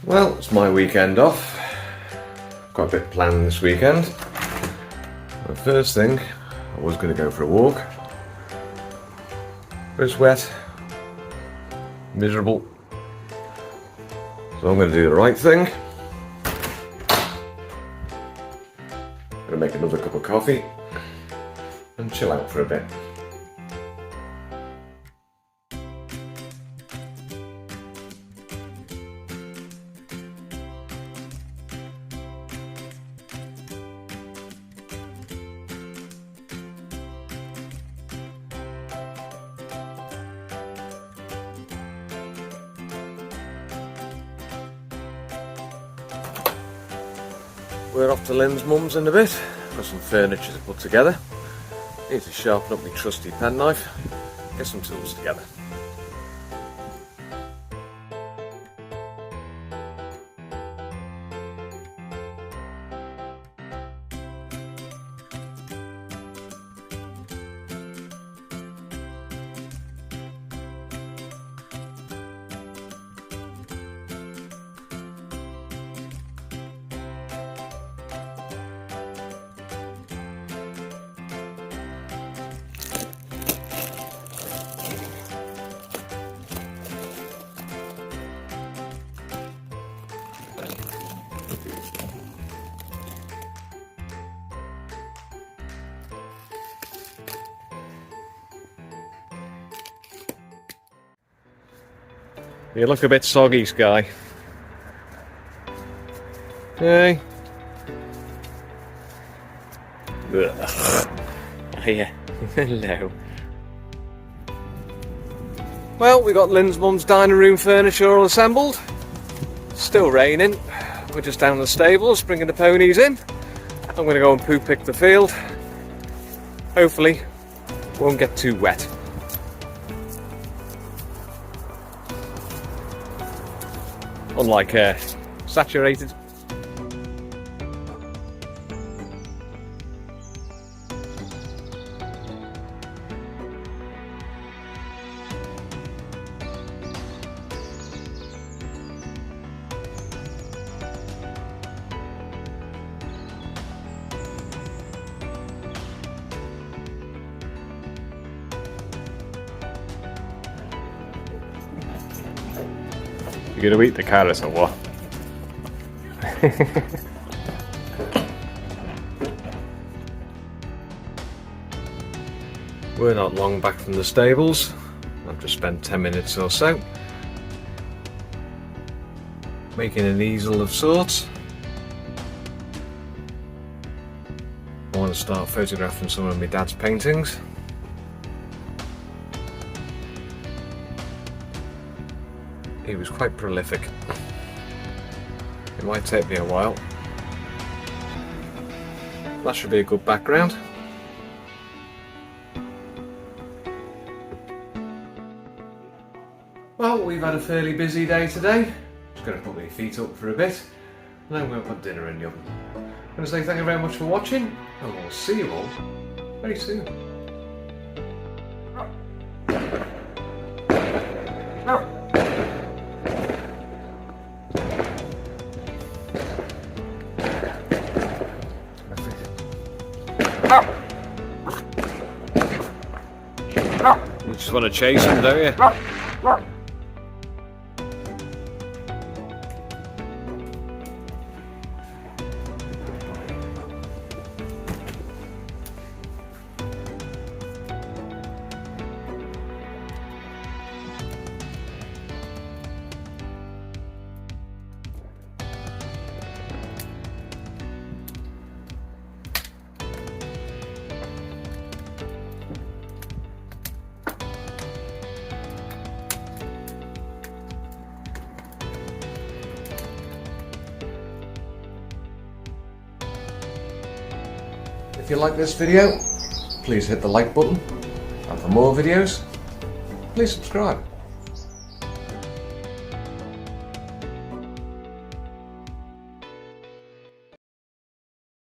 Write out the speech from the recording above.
Well, it's my weekend off. Got a bit planned this weekend. The first thing, I was going to go for a walk. But it's wet, miserable. So I'm going to do the right thing. I'm going to make another cup of coffee and chill out for a bit. We're off to Lynn's mum's in a bit. Got some furniture to put together. Need to sharpen up my trusty penknife. Get some tools together. You look a bit soggy, Sky. Hey. Oh yeah, hello. Well, we got Lynn's mum's dining room furniture all assembled. Still raining. We're just down the stables, bringing the ponies in. I'm going to go and poo pick the field. Hopefully, won't get too wet. Unlike saturated. You gonna eat the carrots or what? We're not long back from the stables. I've just spent 10 minutes or so making an easel of sorts. I want to start photographing some of my dad's paintings. He was quite prolific. It might take me a while. That should be a good background. Well, we've had a fairly busy day today. Just going to put my feet up for a bit, and then we'll put dinner in the oven. I'm going to say thank you very much for watching, and we'll see you all very soon. You just want to chase him, don't you? If you like this video, please hit the like button, and for more videos, please subscribe.